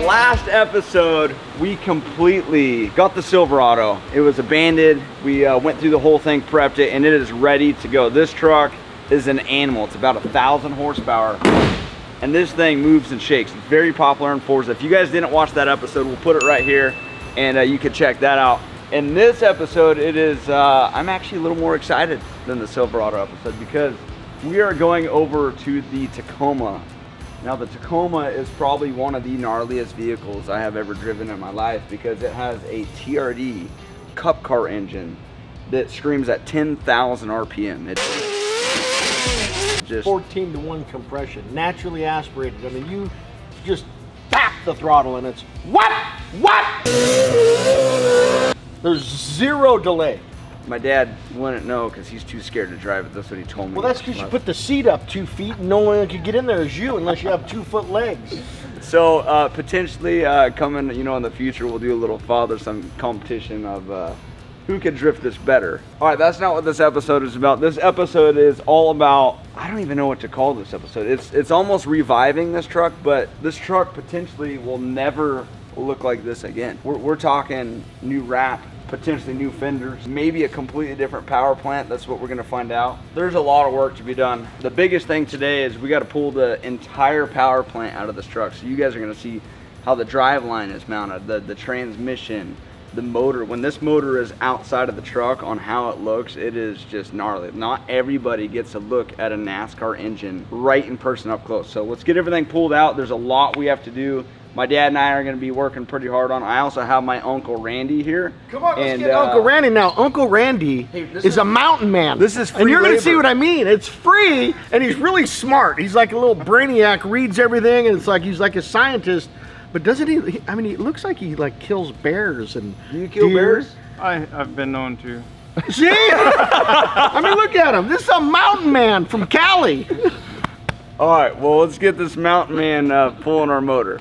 last episode, we completely got the Silverado. It was abandoned. We went through the whole thing, prepped it, and it is ready to go. This truck is an animal. It's about 1,000 horsepower, and this thing moves and shakes. It's very popular in Forza. If you guys didn't watch that episode, we'll put it right here, and you can check that out. In this episode, it is, I'm actually a little more excited than the Silverado episode because we are going over to the Tacoma. Now the Tacoma is probably one of the gnarliest vehicles I have ever driven in my life because it has a TRD Cup Car engine that screams at 10,000 RPM. It's just 14-to-1 compression, naturally aspirated. I mean, you just tap the throttle and it's what? There's zero delay. My dad wouldn't know because he's too scared to drive it. That's what he told me. Well, that's because you put the seat up 2 feet and no one could get in there as you unless you have 2-foot legs. So potentially coming, in the future, we'll do a little father-son competition of who can drift this better. All right, that's not what this episode is about. This episode is all about, I don't even know what to call this episode. It's almost reviving this truck, but this truck potentially will never look like this again. We're talking new wrap, potentially new fenders, maybe a completely different power plant. That's what we're gonna find out. There's a lot of work to be done. The biggest thing today is we gotta pull the entire power plant out of this truck. So you guys are gonna see how the drive line is mounted, the transmission, the motor. When this motor is outside of the truck on how it looks, it is just gnarly. Not everybody gets to look at a NASCAR engine right in person up close. So let's get everything pulled out. There's a lot we have to do. My dad and I are going to be working pretty hard on it. I also have my Uncle Randy here. Come on, let's get Uncle Randy now. Uncle Randy is a mountain man. This is free and you're going to labor. see what I mean. It's free, and he's really smart. He's like a little brainiac, reads everything, and it's like he's like a scientist. But doesn't he? I mean, he looks like he like kills bears and Do you kill bears? I've been known to. See? I mean, look at him. This is a mountain man from Cali. All right, well, let's get this mountain man pulling our motor.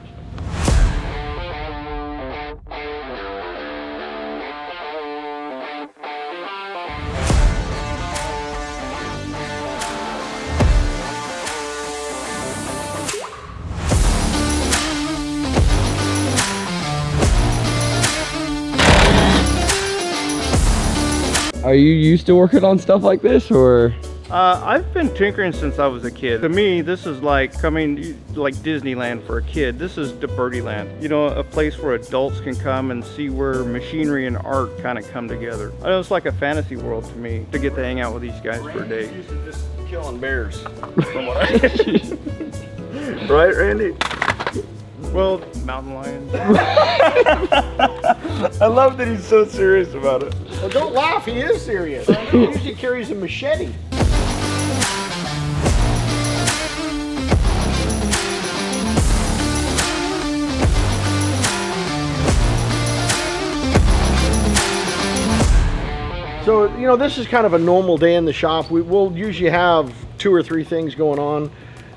Are you used to working on stuff like this, or? I've been tinkering since I was a kid. To me, this is like coming like Disneyland for a kid. This is DeBerti land. A place where adults can come and see where machinery and art kind of come together. I know it's like a fantasy world to me to get to hang out with these guys for a day. Used to just killing bears, from what I see. Right, Randy? Well, mountain lions. I love that he's so serious about it. Well, don't laugh. He is serious. He usually carries a machete. So, this is kind of a normal day in the shop. We'll usually have 2 or 3 things going on.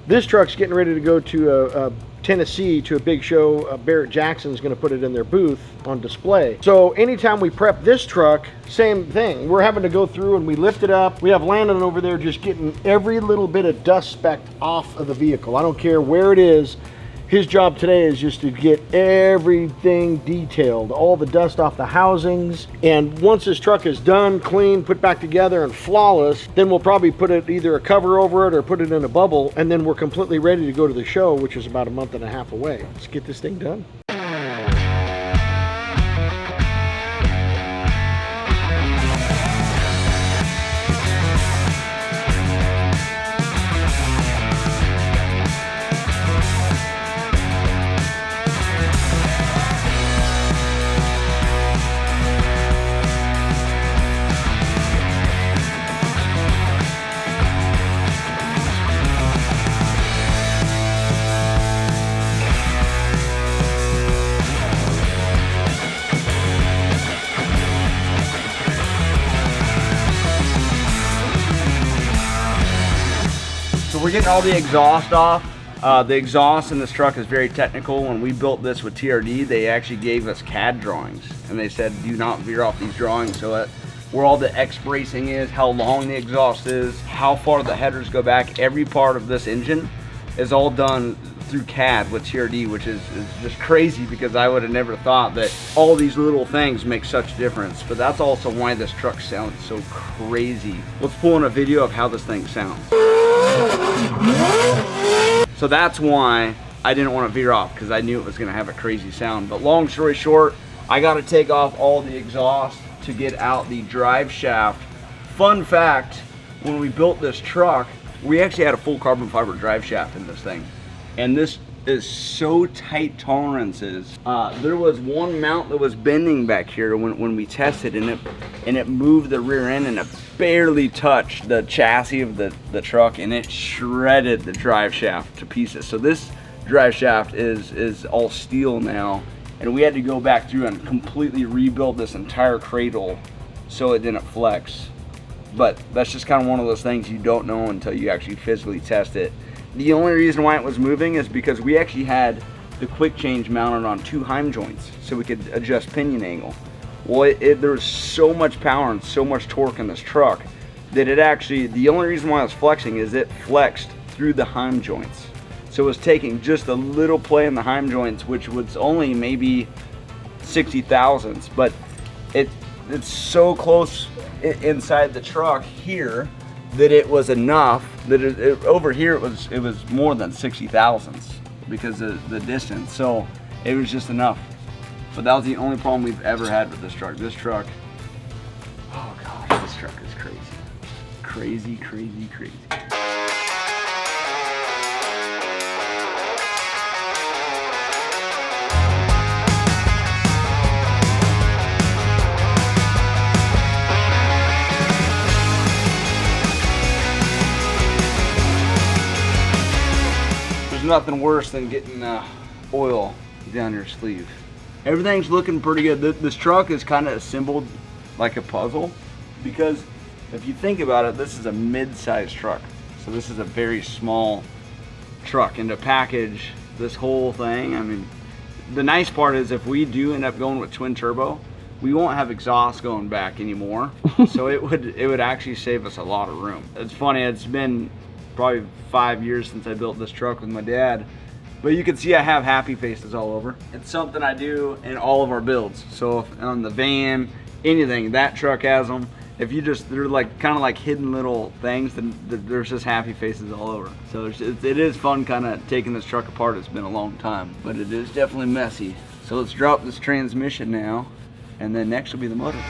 This truck's getting ready to go to Tennessee to a big show. Barrett Jackson's going to put it in their booth on display. So anytime we prep this truck, same thing. We're having to go through and we lift it up. We have Landon over there just getting every little bit of dust speck off of the vehicle. I don't care where it is. His job today is just to get everything detailed, all the dust off the housings. And once this truck is done, clean, put back together and flawless, then we'll probably put it either a cover over it or put it in a bubble. And then we're completely ready to go to the show, which is about a month and a half away. Let's get this thing done. So we're getting all the exhaust off. The exhaust in this truck is very technical. When we built this with TRD, they actually gave us CAD drawings, and they said do not veer off these drawings. So where all the X bracing is, how long the exhaust is, how far the headers go back, every part of this engine is all done through CAD with TRD, which is just crazy because I would have never thought that all these little things make such difference. But that's also why this truck sounds so crazy. Let's pull in a video of how this thing sounds. So that's why I didn't want to veer off, because I knew it was going to have a crazy sound. But long story short, I got to take off all the exhaust to get out the drive shaft. Fun fact, when we built this truck, we actually had a full carbon fiber drive shaft in this thing. And this is so tight tolerances. There was one mount that was bending back here when we tested, and it moved the rear end, and it barely touched the chassis of the truck, and it shredded the drive shaft to pieces. So this drive shaft is all steel now, and we had to go back through and completely rebuild this entire cradle so it didn't flex. But that's just kind of one of those things you don't know until you actually physically test it. The only reason why it was moving is because we actually had the quick change mounted on 2 Heim joints so we could adjust pinion angle. Well, there was so much power and so much torque in this truck that it actually, the only reason why it was flexing is it flexed through the Heim joints. So it was taking just a little play in the Heim joints, which was only maybe 60 thousandths, but it's so close inside the truck here that it was enough that over here it was more than 60 thousandths because of the distance. So it was just enough. But that was the only problem we've ever had with this truck. This truck, oh gosh, this truck is crazy. Crazy, crazy, crazy. Nothing worse than getting oil down your sleeve. Everything's looking pretty good. This truck is kind of assembled like a puzzle, because if you think about it, this is a mid-sized truck. So this is a very small truck, and to package this whole thing, I mean, the nice part is if we do end up going with twin turbo, we won't have exhaust going back anymore. So it would actually save us a lot of room. It's funny, it's been probably 5 years since I built this truck with my dad, but you can see I have happy faces all over. It's something I do in all of our builds. So if on the van, anything, that truck has them. If you just, they're like kind of like hidden little things, then there's just happy faces all over. So it is fun kind of taking this truck apart. It's been a long time, but it is definitely messy. So let's drop this transmission now, and then next will be the motor.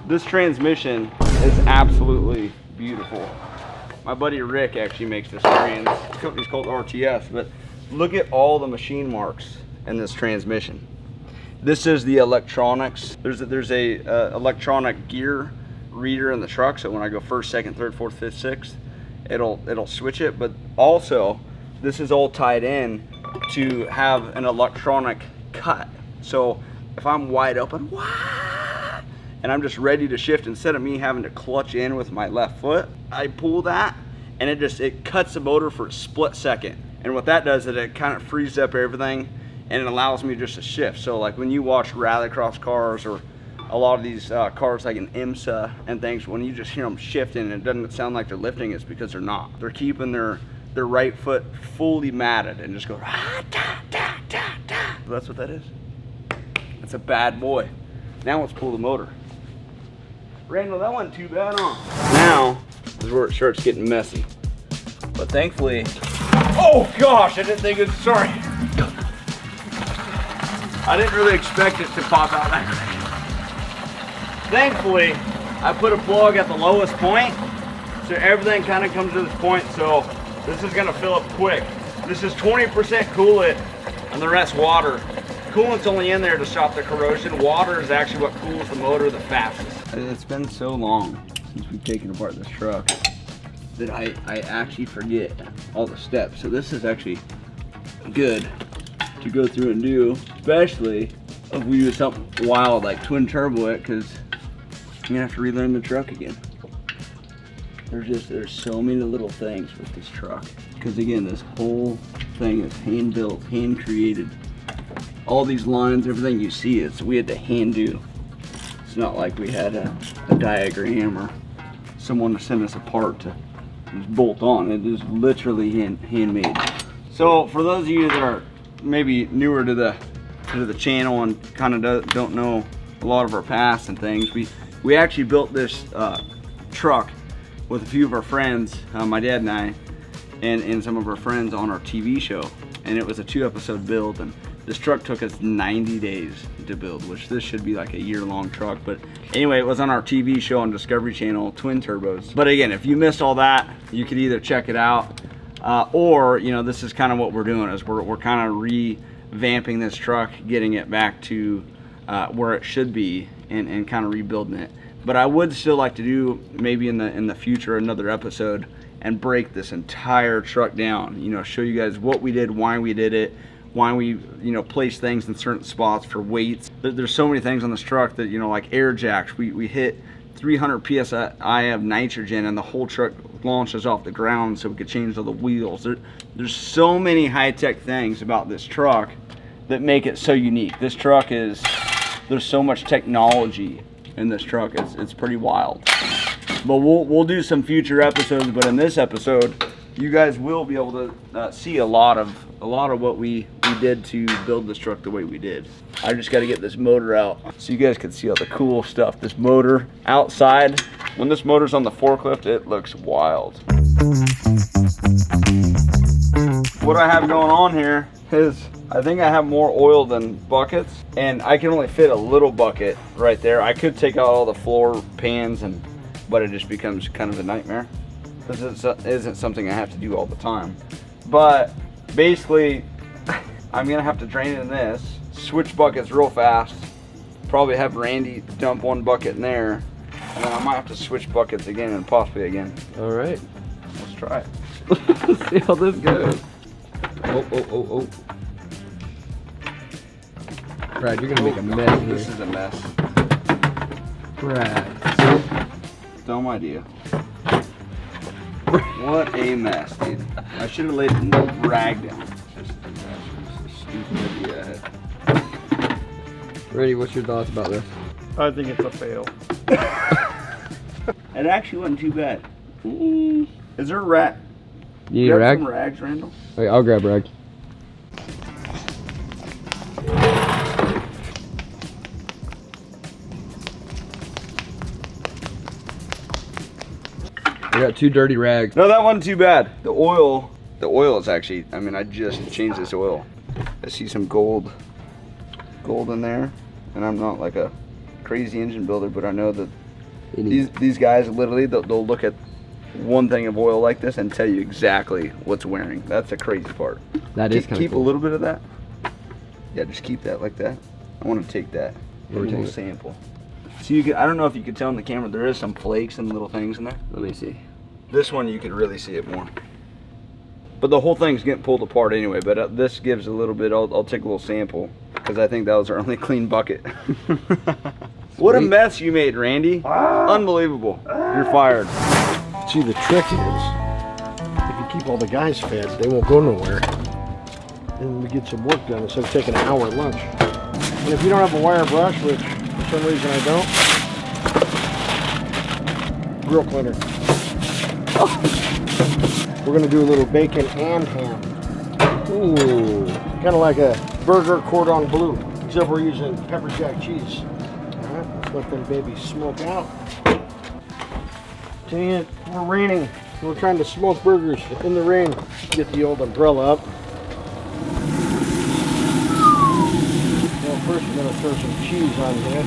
This transmission is absolutely beautiful. My buddy Rick actually makes this trans. This company's called RTS, but look at all the machine marks in this transmission. This is the electronics. There's a electronic gear reader in the truck, so when I go first, second, third, fourth, fifth, sixth, it'll switch it. But also, this is all tied in to have an electronic cut. So if I'm wide open, and I'm just ready to shift, instead of me having to clutch in with my left foot, I pull that and it cuts the motor for a split second. And what that does is it kind of frees up everything, and it allows me just to shift. So like when you watch rallycross cars or a lot of these cars like an IMSA and things, when you just hear them shifting and it doesn't sound like they're lifting, it's because they're not. They're keeping their right foot fully matted and just go That's what that is. That's a bad boy. Now let's pull the motor. Randall, that wasn't too bad, huh? Now is where it starts getting messy. But thankfully, oh gosh, I didn't think it was, sorry. I didn't really expect it to pop out that quick. Thankfully, I put a plug at the lowest point, so everything kind of comes to this point, so this is gonna fill up quick. This is 20% coolant and the rest water. Coolant's only in there to stop the corrosion. Water is actually what cools the motor the fastest. It's been so long since we've taken apart this truck that I actually forget all the steps. So this is actually good to go through and do, especially if we do something wild like twin turbo it, because I'm gonna have to relearn the truck again. There's so many little things with this truck, because again, this whole thing is hand built, hand created. All these lines, everything you see is we had to hand do. It's not like we had a diagram or someone to send us a part to just bolt on. It is literally handmade. So for those of you that are maybe newer to the channel and kind of don't know a lot of our past and things, we actually built this truck with a few of our friends, my dad and I, and some of our friends on our TV show, and it was a 2-episode build, and this truck took us 90 days to build, which this should be like a year-long truck. But anyway, it was on our TV show on Discovery Channel, Twin Turbos. But again, if you missed all that, you could either check it out, or you know, this is kind of what we're doing, is we're kind of revamping this truck, getting it back to where it should be, and kind of rebuilding it. But I would still like to do maybe in the future another episode and break this entire truck down. You know, show you guys what we did, why we did it, why we place things in certain spots for weights. There's so many things on this truck that, you know, like air jacks. We hit 300 psi of nitrogen and the whole truck launches off the ground so we could change all the wheels. There's so many high-tech things about this truck that make it so unique. This truck there's so much technology in this truck. It's pretty wild. But we'll do some future episodes. But in this episode, you guys will be able to see a lot of what we did to build this truck the way we did. I just got to get this motor out so you guys can see all the cool stuff. This motor outside, when this motor's on the forklift, it looks wild. What I have going on here is I think I have more oil than buckets, and I can only fit a little bucket right there. I could take out all the floor pans, but it just becomes kind of a nightmare. This isn't something I have to do all the time. But basically, I'm gonna have to drain it in this, switch buckets real fast, probably have Randy dump one bucket in there, and then I might have to switch buckets again and possibly again. All right. Let's try it. Let's see how this goes. Oh. Brad, you're gonna make a mess here. This is a mess. Brad. Dumb idea. What a mess, dude. I should have laid a rag down. Just a stupid idea I had. Randy, what's your thoughts about this? I think it's a fail. It actually wasn't too bad. Is there a rag? You need a rag? Some rags, Randall? Okay, I'll grab a rag. I got 2 dirty rags. No, that wasn't too bad. The oil is actually, I mean, I just changed this oil. I see some gold in there, and I'm not like a crazy engine builder, but I know that these guys literally, they'll look at one thing of oil like this and tell you exactly what's wearing. That's the crazy part. That is kind of Keep cool. a little bit of that. Yeah, just keep that like that. I want to take that, a little sample. So I don't know if you could tell in the camera, there is some flakes and little things in there. Let me see. This one you could really see it more. But the whole thing's getting pulled apart anyway, but this gives a little bit. I'll take a little sample because I think that was our only clean bucket. What a mess you made, Randy. Unbelievable. You're fired. See, the trick is, if you keep all the guys fed, they won't go nowhere. And we get some work done instead of taking an hour at lunch. And if you don't have a wire brush, which for some reason I don't, grill cleaner. We're gonna do a little bacon and ham. Ooh, kind of like a burger cordon bleu, except we're using pepper jack cheese. All right, let's let them babies smoke out. Dang it, we're raining. We're trying to smoke burgers in the rain. Get the old umbrella up. Well, first we're gonna throw some cheese on here.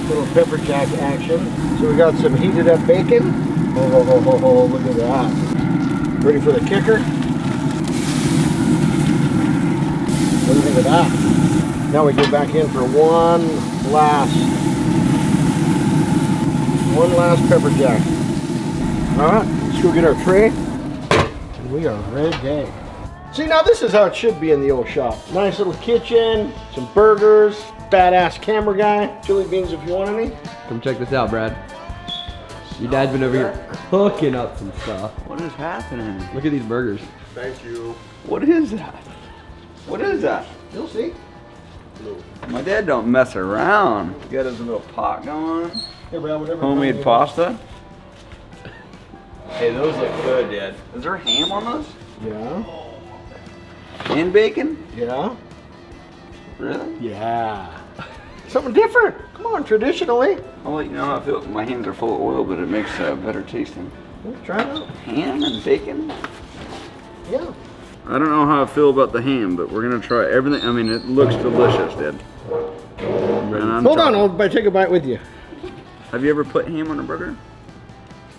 Little pepper jack action. So we got some heated up bacon. Oh, look at that. Ready for the kicker? What do you think of that? Now we go back in for one last pepper jack. All right, let's go get our tray. And we are ready. See, now this is how it should be in the old shop. Nice little kitchen, some burgers, badass camera guy, chili beans if you want any. Come check this out, Brad. Your dad's been over here cooking up some stuff. What is happening? Look at these burgers. Thank you. What is that? What is that? You'll see. My dad don't mess around. He got his little pot going. Here, Brad, whatever. Homemade pasta. Hey, those look good, Dad. Is there ham on those? Yeah. And bacon? Yeah. Really? Yeah. Something different. Come on, traditionally. I'll let you know how I feel. My hands are full of oil, but it makes better tasting. Let's try it out. Ham and bacon? Yeah. I don't know how I feel about the ham, but we're gonna try everything. I mean, it looks delicious, Dad. Hold on, I'll take a bite with you. Have you ever put ham on a burger?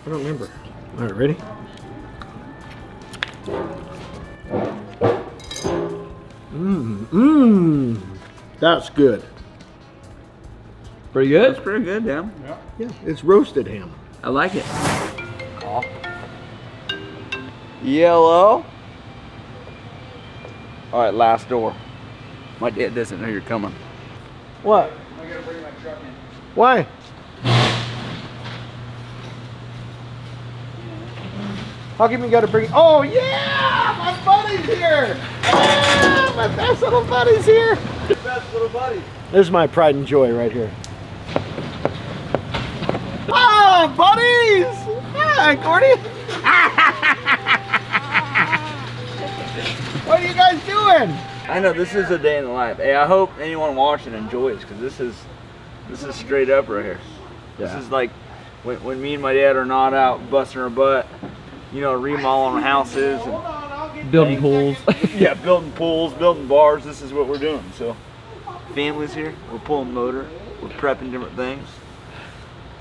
I don't remember. All right, ready? That's good. Pretty good? That's pretty good, Dad. Yeah, it's roasted ham. I like it. Yellow. All right, last door. My dad doesn't know you're coming. What? I gotta bring my truck in. Why? How come you got to bring? Oh yeah, my buddy's here. Ah, my best little buddy's here. Best little buddy. This is my pride and joy right here. Ah, buddies! Hi, Gordy. What are you guys doing? I know this is a day in the life. Hey, I hope anyone watching enjoys because this is straight up right here. This is like when me and my dad are not out busting our butt, you know, remodeling houses and Building pools. yeah, building pools, building bars. This is what we're doing. So, family's here. We're pulling motor. We're prepping different things.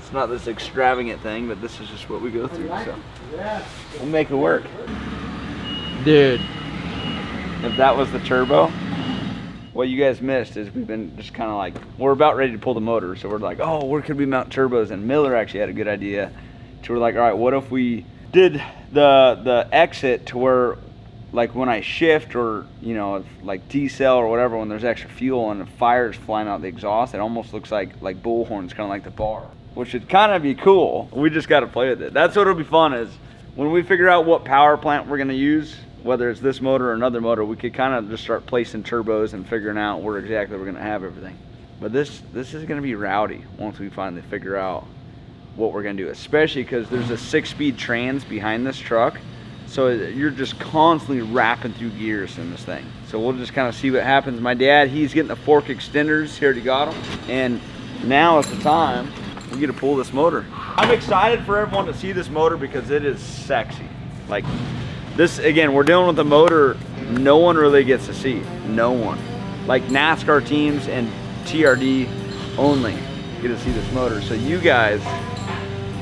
It's not this extravagant thing, but this is just what we go through. So, we'll make it work. Dude. If that was the turbo, what you guys missed is we've been just kind of like, we're about ready to pull the motor. So we're like, oh, where could we mount turbos? And Miller actually had a good idea. So we're like, all right, what if we did the exit to where, like when I shift or, you know, like decel or whatever, when there's extra fuel and the fire's flying out the exhaust, it almost looks like bullhorns, kind of like the bar, which would kind of be cool. We just got to play with it. That's what'll be fun is when we figure out what power plant we're going to use, whether it's this motor or another motor, we could kind of just start placing turbos and figuring out where exactly we're going to have everything. But this is going to be rowdy once we finally figure out what we're going to do, especially because there's a 6-speed trans behind this truck. So you're just constantly wrapping through gears in this thing. So we'll just kind of see what happens. My dad, he's getting the fork extenders. He already got them. And now is the time we get to pull this motor. I'm excited for everyone to see this motor because it is sexy. Like this, again, we're dealing with a motor no one really gets to see. No one. Like NASCAR teams and TRD only get to see this motor. So you guys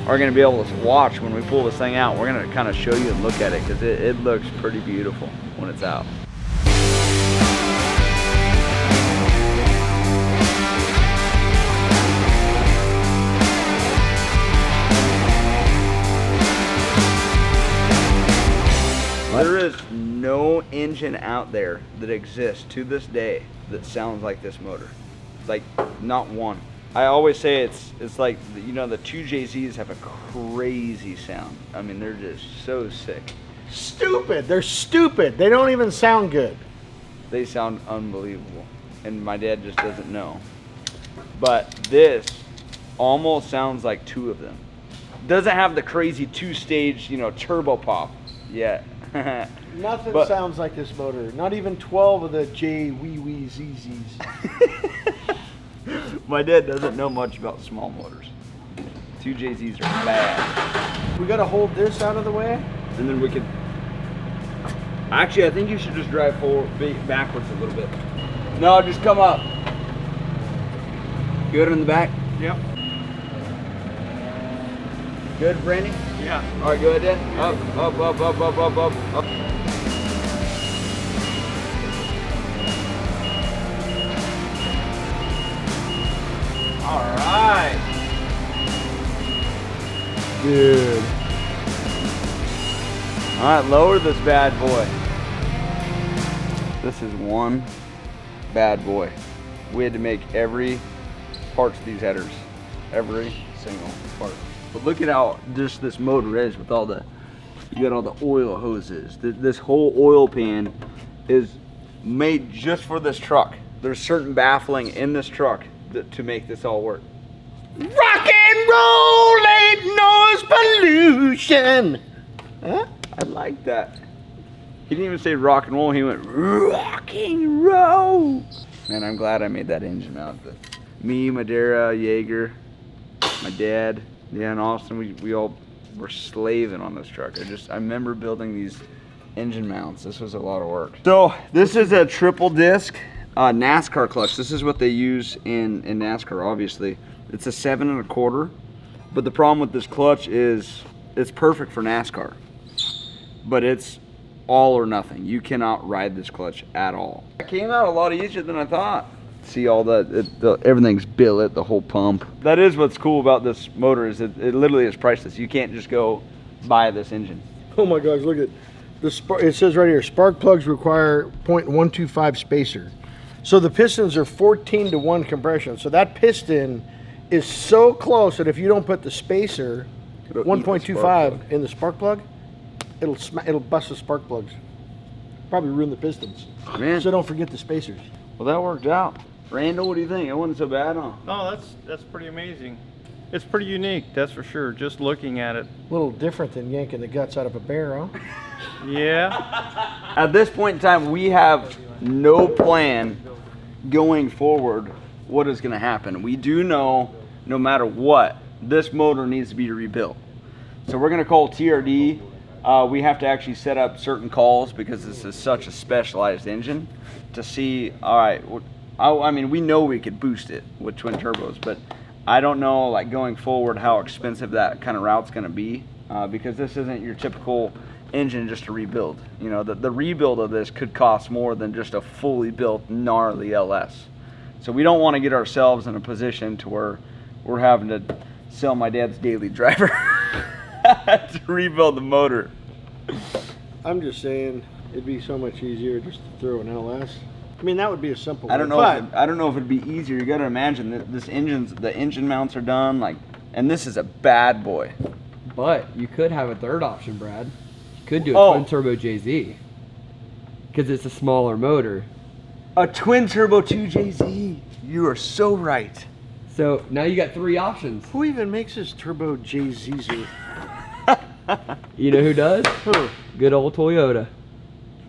are going to be able to watch when we pull this thing out. We're going to kind of show you and look at it because it looks pretty beautiful when it's out. There is no engine out there that exists to this day that sounds like this motor. Like, not one. I always say it's like, you know, the 2JZs have a crazy sound. I mean, they're just so sick. Stupid. They're stupid. They don't even sound good. They sound unbelievable. And my dad just doesn't know. But this almost sounds like two of them. Doesn't have the crazy 2-stage, you know, turbo pop yet. Nothing sounds like this motor. Not even 12 of the JWZZs. My dad doesn't know much about small motors. 2JZs are bad. We got to hold this out of the way. And then we could... Actually, I think you should just drive forward, backwards a little bit. No, just come up. Good in the back? Yep. Good, Brandy? Yeah. All right, go ahead, Dad. Up. All right. Dude. All right, lower this bad boy. This is one bad boy. We had to make every parts of these headers, every single part. But look at how just this motor is with all the, you got all the oil hoses. This whole oil pan is made just for this truck. There's certain baffling in this truck to make this all work. Rock and roll ain't noise pollution. Huh? I like that. He didn't even say rock and roll, he went rock and roll. Man, I'm glad I made that engine mount. Me, Madeira, Jaeger, my dad, yeah, and Austin, we all were slaving on this truck. I remember building these engine mounts. This was a lot of work. So this is a triple disc NASCAR clutch. This is what they use in NASCAR, obviously. It's a 7 1/4, but the problem with this clutch is it's perfect for NASCAR, but it's all or nothing. You cannot ride this clutch at all. It came out a lot easier than I thought. See all everything's billet, the whole pump. That is what's cool about this motor, is it literally is priceless. You can't just go buy this engine. Oh my gosh, look at this. It says right here, spark plugs require 0.125 spacer. So the pistons are 14-to-1 compression. So that piston is so close that if you don't put the spacer, 1.25 in the spark plug, it'll bust the spark plugs. Probably ruin the pistons. Man. So don't forget the spacers. Well, that worked out. Randall, what do you think? It wasn't so bad, huh? No, that's pretty amazing. It's pretty unique, that's for sure, just looking at it. A little different than yanking the guts out of a bear, huh? Yeah. At this point in time, we have no plan going forward what is going to happen. We do know, no matter what, this motor needs to be rebuilt. So we're going to call TRD. We have to actually set up certain calls because this is such a specialized engine to see, all right, I mean, we know we could boost it with twin turbos, but I don't know, like, going forward how expensive that kind of route's going to be because this isn't your typical engine just to rebuild. You know, the rebuild of this could cost more than just a fully built gnarly LS. So we don't want to get ourselves in a position to where we're having to sell my dad's daily driver to rebuild the motor. I'm just saying it'd be so much easier just to throw an LS. I mean, that would be a simple. I don't know. I don't know if it'd be easier. You got to imagine that the engine mounts are done, like, and this is a bad boy. But you could have a third option, Brad. You could do a twin turbo JZ because it's a smaller motor. A twin turbo 2JZ. You are so right. So now you got 3 options. Who even makes this turbo JZ? You know who does? Who? Good old Toyota.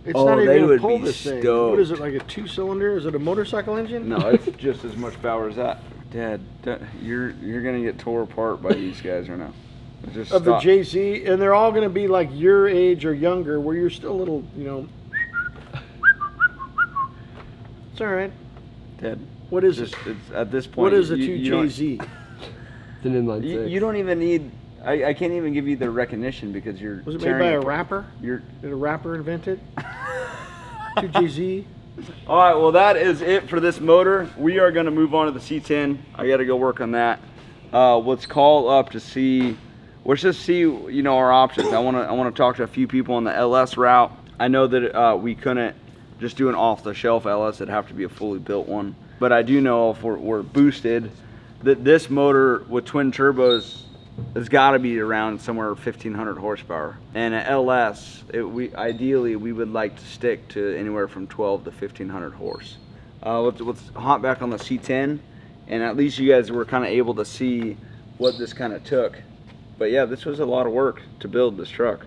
It's not they even would gonna pull be this thing. stoked. What is it, like a 2-cylinder? Is it a motorcycle engine? No, it's just as much power as that. Dad, you're gonna get tore apart by these guys or no? Just of stop. the JZ, and they're all gonna be like your age or younger, where you're still a little, you know. It's all right. Dad, What is just, it? it's at this point. What is a you 2JZ? It's an inline 6. You don't even need. I can't even give you the recognition because you're. Was it made by a rapper? You're. Did a rapper invent it? 2JZ. All right, well that is it for this motor. We are going to move on to the C10. I got to go work on that. Let's call up to see. Let's just see, you know, our options. I want to talk to a few people on the LS route. I know that we couldn't just do an off-the-shelf LS. It'd have to be a fully built one. But I do know if we're boosted, that this motor with twin turbos has got to be around somewhere 1,500 horsepower. And an LS, ideally we would like to stick to anywhere from 12 to 1,500 horse. Let's hop back on the C10, and at least you guys were kind of able to see what this kind of took. But yeah, this was a lot of work to build this truck.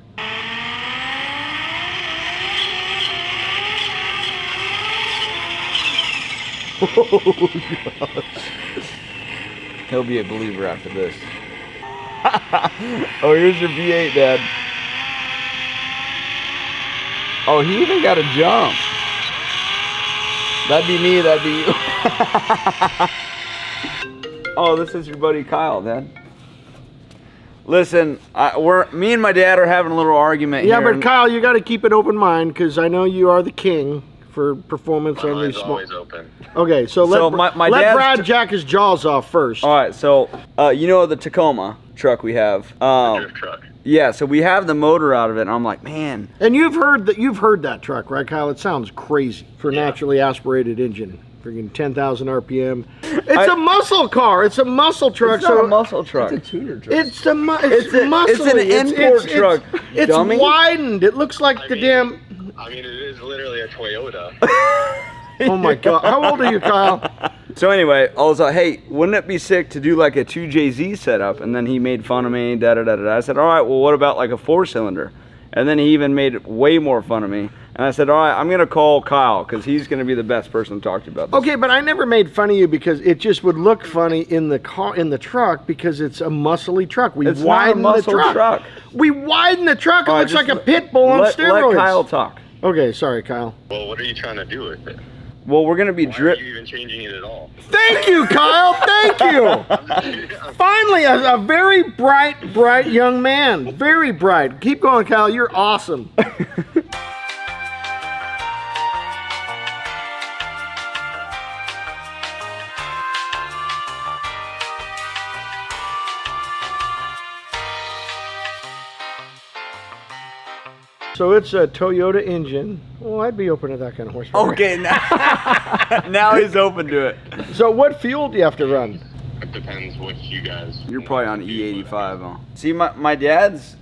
He'll be a believer after this. Oh, here's your V8, Dad. Oh, he even got a jump. That'd be me, that'd be you. Oh, this is your buddy Kyle, Dad. Listen, me and my dad are having a little argument Yeah, here. but Kyle, you got to keep an open mind because I know you are the king for performance on these small? Always open. Okay, so let my dad's Brad jack his jaws off first. All right, so you know the Tacoma truck we have. Drift truck. Yeah, so we have the motor out of it, and I'm like, man. And you've heard that truck, right, Kyle? It sounds crazy for a naturally aspirated engine. Freaking 10,000 RPM. It's a muscle car. It's a muscle truck. It's not a muscle truck. It's a tuner truck. It's an import truck. It's dummy. widened. It looks like damn. I mean, it is literally a Toyota. Oh my God! How old are you, Kyle? So anyway, I was like, hey, wouldn't it be sick to do like a 2JZ setup? And then he made fun of me, I said, all right, well, what about like a 4-cylinder? And then he even made way more fun of me. And I said, all right, I'm going to call Kyle because he's going to be the best person to talk to you about this. Okay, but I never made fun of you because it just would look funny in the car, in the truck, because it's a muscly truck. We widen the truck. We widen the truck. It looks like a pit bull on steroids. Let Kyle talk. Okay, sorry, Kyle. Well, what are you trying to do with it? Well, we're going to be Why are you even changing it at all? Thank you, Kyle. Thank you. Finally, a very bright young man. Very bright. Keep going, Kyle. You're awesome. So it's a Toyota engine. Well, I'd be open to that kind of horsepower. Okay, now he's open to it. So what fuel do you have to run? It depends what you guys. You're probably on E85, huh? See, my dad's.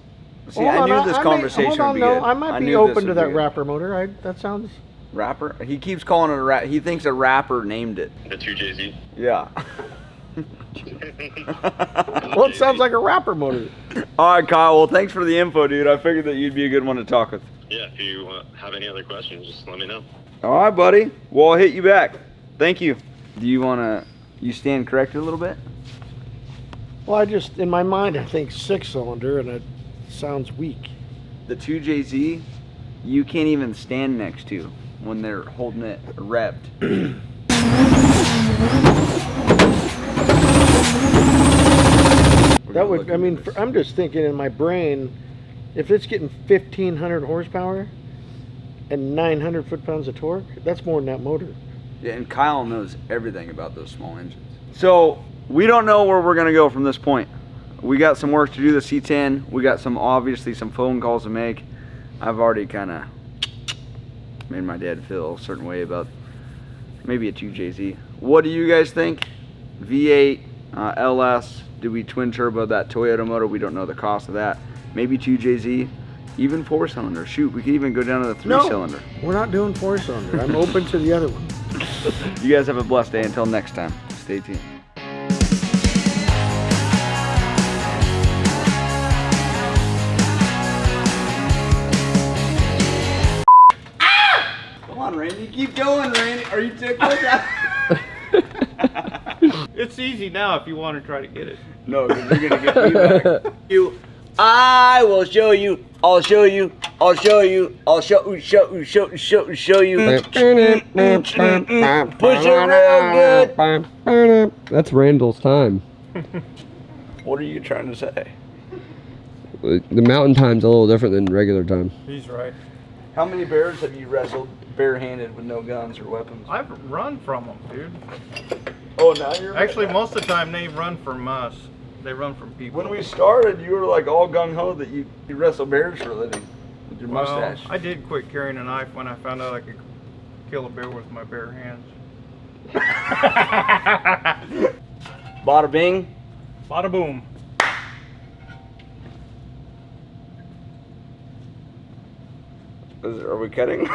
See, I knew this conversation would be good. I might be open to that rapper motor. That sounds. Rapper? He keeps calling it a rap. He thinks a rapper named it. The 2JZ. Yeah. Well, it sounds like a rapper motor. All right, Kyle. Well, thanks for the info, dude. I figured that you'd be a good one to talk with. Yeah, if you have any other questions, just let me know. All right, buddy. Well, I'll hit you back. Thank you. Do you want to, you stand corrected a little bit? Well, in my mind, I think 6-cylinder, and it sounds weak. The 2JZ, you can't even stand next to when they're holding it revved. That would, I mean, I'm just thinking in my brain, if it's getting 1,500 horsepower and 900 foot-pounds of torque, that's more than that motor. Yeah, and Kyle knows everything about those small engines. So we don't know where we're gonna go from this point. We got some work to do, the C10. We got obviously some phone calls to make. I've already kind of made my dad feel a certain way about maybe a 2JZ. What do you guys think? V8, LS, do we twin turbo that Toyota motor? We don't know the cost of that. Maybe 2JZ, even 4-cylinder. Shoot, we could even go down to the 3-cylinder. No, we're not doing 4-cylinder. I'm open to the other one. You guys have a blessed day. Until next time, stay tuned. Come on, Randy. Keep going, Randy. Are you tickled? It's easy now if you want to try to get it. No, because you're going to get feedback. I will show you. I'll show you. I'll show you. I'll show you. Show you. Push it real good. That's Randall's time. What are you trying to say? The mountain time's a little different than regular time. He's right. How many bears have you wrestled barehanded with no guns or weapons? I've run from them, dude. Oh, now you're Actually, most of the time they run from us. They run from people. When we started, you were like all gung-ho that you wrestle bears for a living with your Well, mustache. I did quit carrying a knife when I found out I could kill a bear with my bare hands. Bada bing. Bada boom. Are we cutting?